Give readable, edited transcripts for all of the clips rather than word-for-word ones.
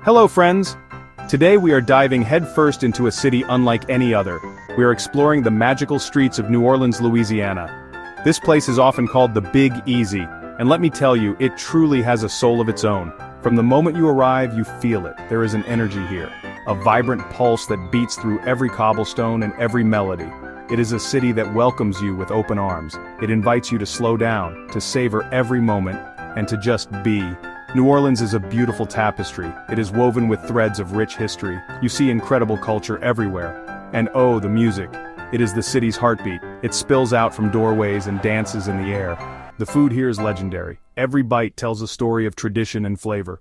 Hello friends! Today we are diving headfirst into a city unlike any other. We are exploring the magical streets of New Orleans, Louisiana. This place is often called the Big Easy, and let me tell you, it truly has a soul of its own. From the moment you arrive, you feel it. There is an energy here, a vibrant pulse that beats through every cobblestone and every melody. It is a city that welcomes you with open arms. It invites you to slow down, to savor every moment, and to just be. New Orleans is a beautiful tapestry. It is woven with threads of rich history. You see incredible culture everywhere. And oh, the music. It is the city's heartbeat. It spills out from doorways and dances in the air. The food here is legendary. Every bite tells a story of tradition and flavor.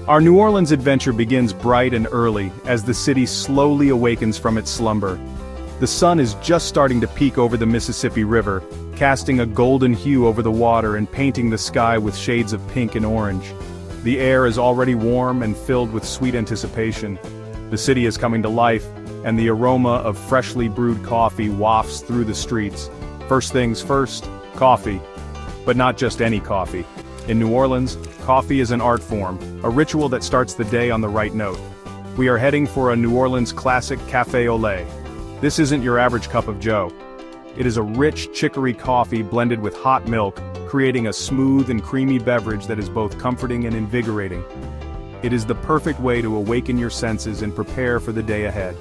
Our New Orleans adventure begins bright and early as the city slowly awakens from its slumber. The sun is just starting to peek over the Mississippi River, casting a golden hue over the water and painting the sky with shades of pink and orange. The air is already warm and filled with sweet anticipation. The city is coming to life, and the aroma of freshly brewed coffee wafts through the streets. First things first, coffee. But not just any coffee. In New Orleans, coffee is an art form, a ritual that starts the day on the right note. We are heading for a New Orleans classic café au lait. This isn't your average cup of joe. It is a rich chicory coffee blended with hot milk, creating a smooth and creamy beverage that is both comforting and invigorating. It is the perfect way to awaken your senses and prepare for the day ahead.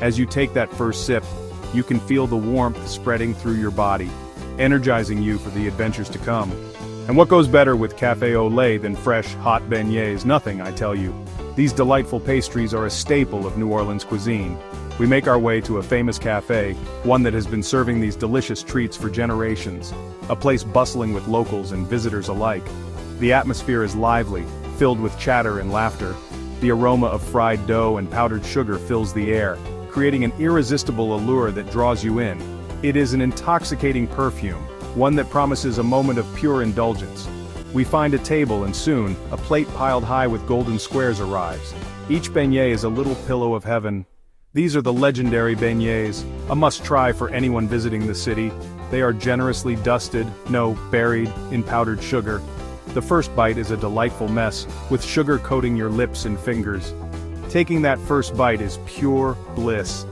As you take that first sip, you can feel the warmth spreading through your body, energizing you for the adventures to come. And what goes better with café au lait than fresh, hot beignets? Nothing, I tell you. These delightful pastries are a staple of New Orleans cuisine. We make our way to a famous cafe, one that has been serving these delicious treats for generations, a place bustling with locals and visitors alike. The atmosphere is lively, filled with chatter and laughter. The aroma of fried dough and powdered sugar fills the air, creating an irresistible allure that draws you in. It is an intoxicating perfume, one that promises a moment of pure indulgence. We find a table and soon, a plate piled high with golden squares arrives. Each beignet is a little pillow of heaven. These are the legendary beignets, a must-try for anyone visiting the city. They are generously dusted, buried, in powdered sugar. The first bite is a delightful mess, with sugar coating your lips and fingers. Taking that first bite is pure bliss.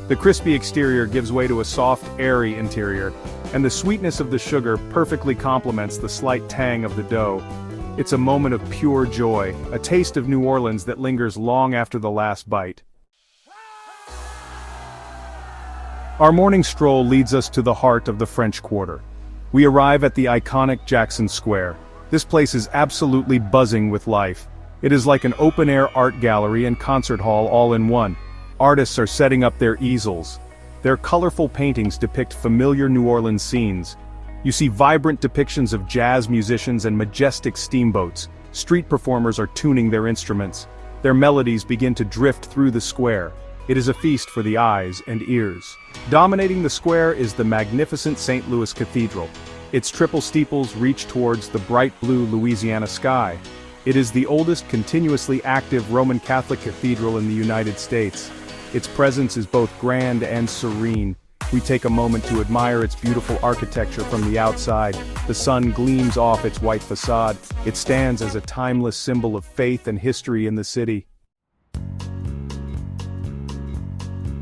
The crispy exterior gives way to a soft, airy interior, and the sweetness of the sugar perfectly complements the slight tang of the dough. It's a moment of pure joy, a taste of New Orleans that lingers long after the last bite. Our morning stroll leads us to the heart of the French Quarter. We arrive at the iconic Jackson Square. This place is absolutely buzzing with life. It is like an open-air art gallery and concert hall all in one. Artists are setting up their easels. Their colorful paintings depict familiar New Orleans scenes. You see vibrant depictions of jazz musicians and majestic steamboats. Street performers are tuning their instruments. Their melodies begin to drift through the square. It is a feast for the eyes and ears. Dominating the square is the magnificent St. Louis Cathedral. Its triple steeples reach towards the bright blue Louisiana sky. It is the oldest continuously active Roman Catholic cathedral in the United States. Its presence is both grand and serene. We take a moment to admire its beautiful architecture from the outside. The sun gleams off its white facade. It stands as a timeless symbol of faith and history in the city.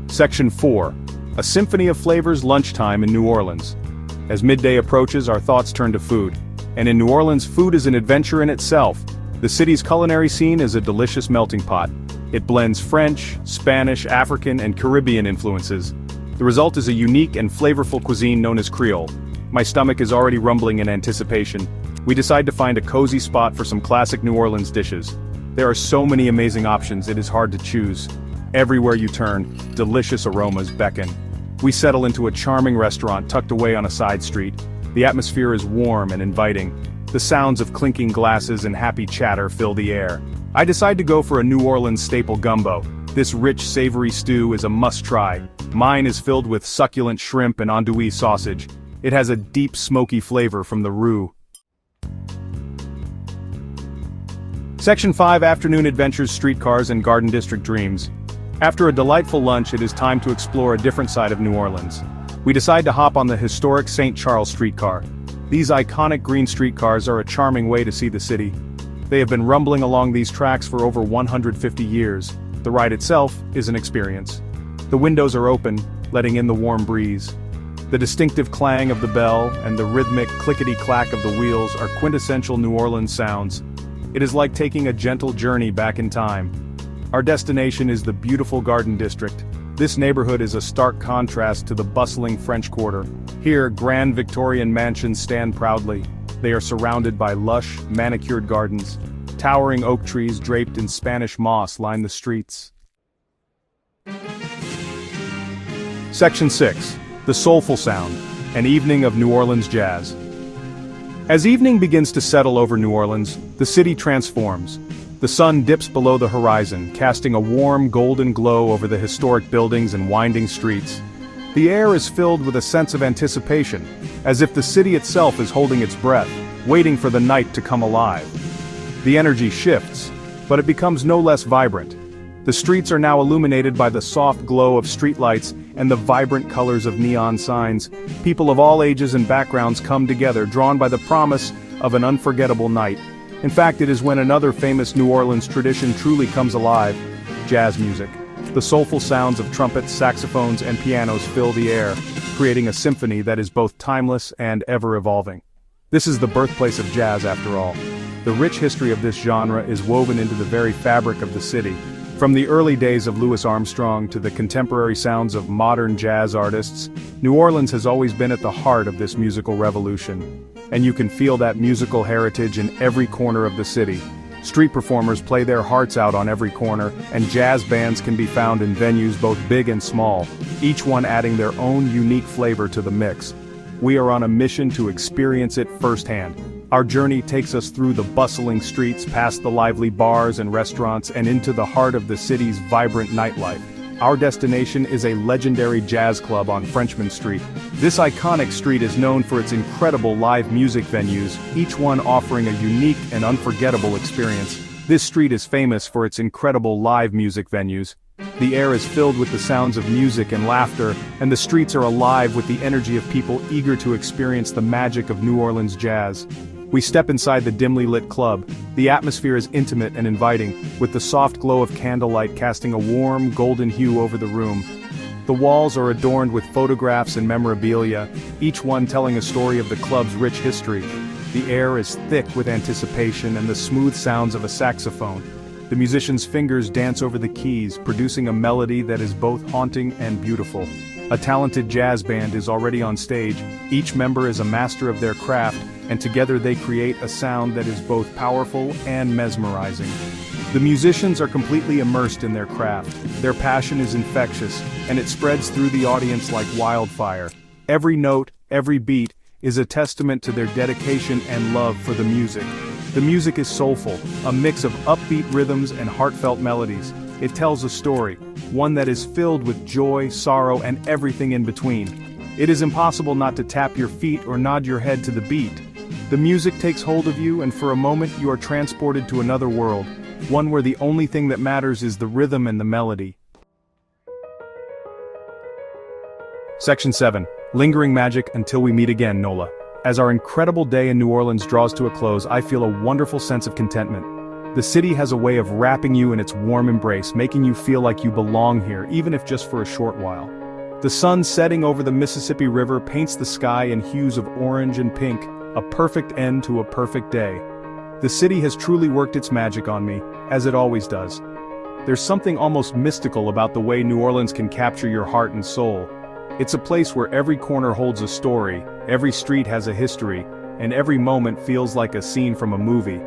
Section 4. A Symphony of Flavors Lunchtime in New Orleans. As midday approaches, our thoughts turn to food. And in New Orleans, food is an adventure in itself. The city's culinary scene is a delicious melting pot. It blends French, Spanish, African, and Caribbean influences. The result is a unique and flavorful cuisine known as Creole. My stomach is already rumbling in anticipation. We decide to find a cozy spot for some classic New Orleans dishes. There are so many amazing options, it is hard to choose. Everywhere you turn, delicious aromas beckon. We settle into a charming restaurant tucked away on a side street. The atmosphere is warm and inviting. The sounds of clinking glasses and happy chatter fill the air. I decide to go for a New Orleans staple gumbo. This rich, savory stew is a must-try. Mine is filled with succulent shrimp and andouille sausage. It has a deep, smoky flavor from the roux. Section 5. Afternoon Adventures, Streetcars, and Garden District Dreams. After a delightful lunch, it is time to explore a different side of New Orleans. We decide to hop on the historic St. Charles streetcar. These iconic green streetcars are a charming way to see the city. They have been rumbling along these tracks for over 150 years. The ride itself is an experience. The windows are open, letting in the warm breeze. The distinctive clang of the bell and the rhythmic clickety-clack of the wheels are quintessential New Orleans sounds. It is like taking a gentle journey back in time. Our destination is the beautiful Garden District. This neighborhood is a stark contrast to the bustling French Quarter. Here, grand Victorian mansions stand proudly. They are surrounded by lush, manicured gardens. Towering oak trees draped in Spanish moss line the streets. Section 6. The Soulful Sound, an evening of New Orleans jazz. As evening begins to settle over New Orleans, the city transforms. The sun dips below the horizon, casting a warm golden glow over the historic buildings and winding streets. The air is filled with a sense of anticipation, as if the city itself is holding its breath, waiting for the night to come alive. The energy shifts, but it becomes no less vibrant. The streets are now illuminated by the soft glow of streetlights and the vibrant colors of neon signs. People of all ages and backgrounds come together, drawn by the promise of an unforgettable night. In fact, it is when another famous New Orleans tradition truly comes alive: jazz music. The soulful sounds of trumpets, saxophones, and pianos fill the air, creating a symphony that is both timeless and ever-evolving. This is the birthplace of jazz, after all. The rich history of this genre is woven into the very fabric of the city. From the early days of Louis Armstrong to the contemporary sounds of modern jazz artists, New Orleans has always been at the heart of this musical revolution. And you can feel that musical heritage in every corner of the city. Street performers play their hearts out on every corner, and jazz bands can be found in venues both big and small, each one adding their own unique flavor to the mix. We are on a mission to experience it firsthand. Our journey takes us through the bustling streets, past the lively bars and restaurants, and into the heart of the city's vibrant nightlife. Our destination is a legendary jazz club on Frenchmen Street. This iconic street is known for its incredible live music venues, each one offering a unique and unforgettable experience. This street is famous for its incredible live music venues. The air is filled with the sounds of music and laughter, and the streets are alive with the energy of people eager to experience the magic of New Orleans jazz. We step inside the dimly lit club. The atmosphere is intimate and inviting, with the soft glow of candlelight casting a warm, golden hue over the room. The walls are adorned with photographs and memorabilia, each one telling a story of the club's rich history. The air is thick with anticipation and the smooth sounds of a saxophone. The musician's fingers dance over the keys, producing a melody that is both haunting and beautiful. A talented jazz band is already on stage. Each member is a master of their craft, and together they create a sound that is both powerful and mesmerizing. The musicians are completely immersed in their craft. Their passion is infectious, and it spreads through the audience like wildfire. Every note, every beat, is a testament to their dedication and love for the music. The music is soulful, a mix of upbeat rhythms and heartfelt melodies. It tells a story, one that is filled with joy, sorrow, and everything in between. It is impossible not to tap your feet or nod your head to the beat. The music takes hold of you, and for a moment you are transported to another world, one where the only thing that matters is the rhythm and the melody. Section 7. Lingering Magic Until We Meet Again, Nola. As our incredible day in New Orleans draws to a close, I feel a wonderful sense of contentment. The city has a way of wrapping you in its warm embrace, making you feel like you belong here, even if just for a short while. The sun setting over the Mississippi River paints the sky in hues of orange and pink, a perfect end to a perfect day. The city has truly worked its magic on me, as it always does. There's something almost mystical about the way New Orleans can capture your heart and soul. It's a place where every corner holds a story, every street has a history, and every moment feels like a scene from a movie.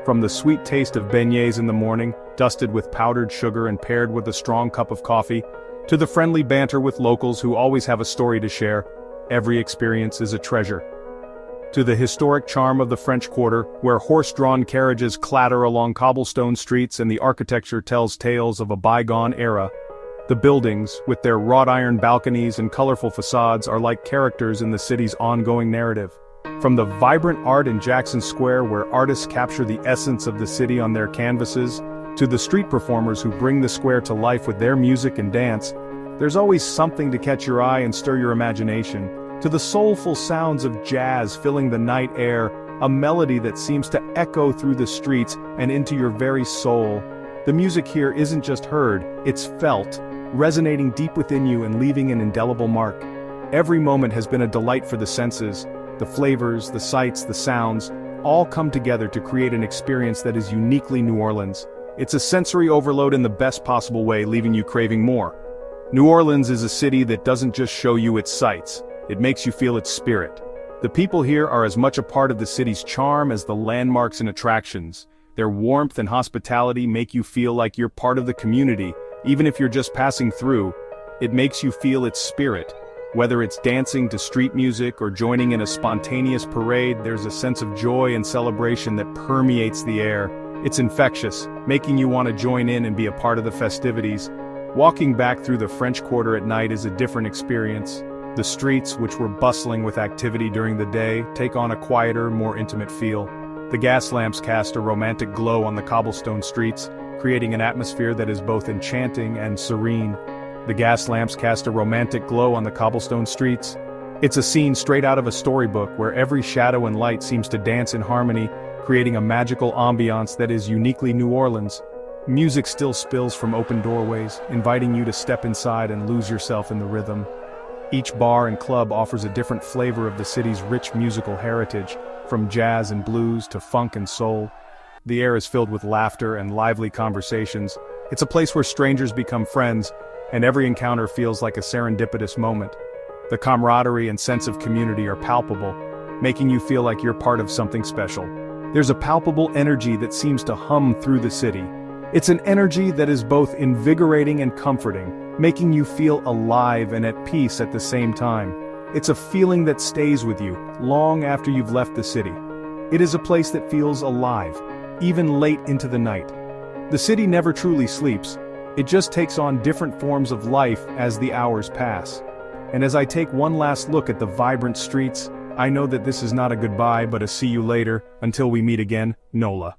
From the sweet taste of beignets in the morning, dusted with powdered sugar and paired with a strong cup of coffee, to the friendly banter with locals who always have a story to share, every experience is a treasure. To the historic charm of the French Quarter, where horse-drawn carriages clatter along cobblestone streets and the architecture tells tales of a bygone era. The buildings, with their wrought-iron balconies and colorful facades, are like characters in the city's ongoing narrative. From the vibrant art in Jackson Square, where artists capture the essence of the city on their canvases, to the street performers who bring the square to life with their music and dance, there's always something to catch your eye and stir your imagination. To the soulful sounds of jazz filling the night air, a melody that seems to echo through the streets and into your very soul. The music here isn't just heard, it's felt, resonating deep within you and leaving an indelible mark. Every moment has been a delight for the senses. The flavors, the sights, the sounds, all come together to create an experience that is uniquely New Orleans. It's a sensory overload in the best possible way, leaving you craving more. New Orleans is a city that doesn't just show you its sights, it makes you feel its spirit. The people here are as much a part of the city's charm as the landmarks and attractions. Their warmth and hospitality make you feel like you're part of the community, even if you're just passing through. It makes you feel its spirit. Whether it's dancing to street music or joining in a spontaneous parade, there's a sense of joy and celebration that permeates the air. It's infectious, making you want to join in and be a part of the festivities. Walking back through the French Quarter at night is a different experience. The streets, which were bustling with activity during the day, take on a quieter, more intimate feel. The gas lamps cast a romantic glow on the cobblestone streets, creating an atmosphere that is both enchanting and serene. The gas lamps cast a romantic glow on the cobblestone streets. It's a scene straight out of a storybook where every shadow and light seems to dance in harmony, creating a magical ambiance that is uniquely New Orleans. Music still spills from open doorways, inviting you to step inside and lose yourself in the rhythm. Each bar and club offers a different flavor of the city's rich musical heritage, from jazz and blues to funk and soul. The air is filled with laughter and lively conversations. It's a place where strangers become friends, and every encounter feels like a serendipitous moment. The camaraderie and sense of community are palpable, making you feel like you're part of something special. There's a palpable energy that seems to hum through the city. It's an energy that is both invigorating and comforting, making you feel alive and at peace at the same time. It's a feeling that stays with you long after you've left the city. It is a place that feels alive, even late into the night. The city never truly sleeps. It just takes on different forms of life as the hours pass. And as I take one last look at the vibrant streets, I know that this is not a goodbye but a see you later, until we meet again, Nola.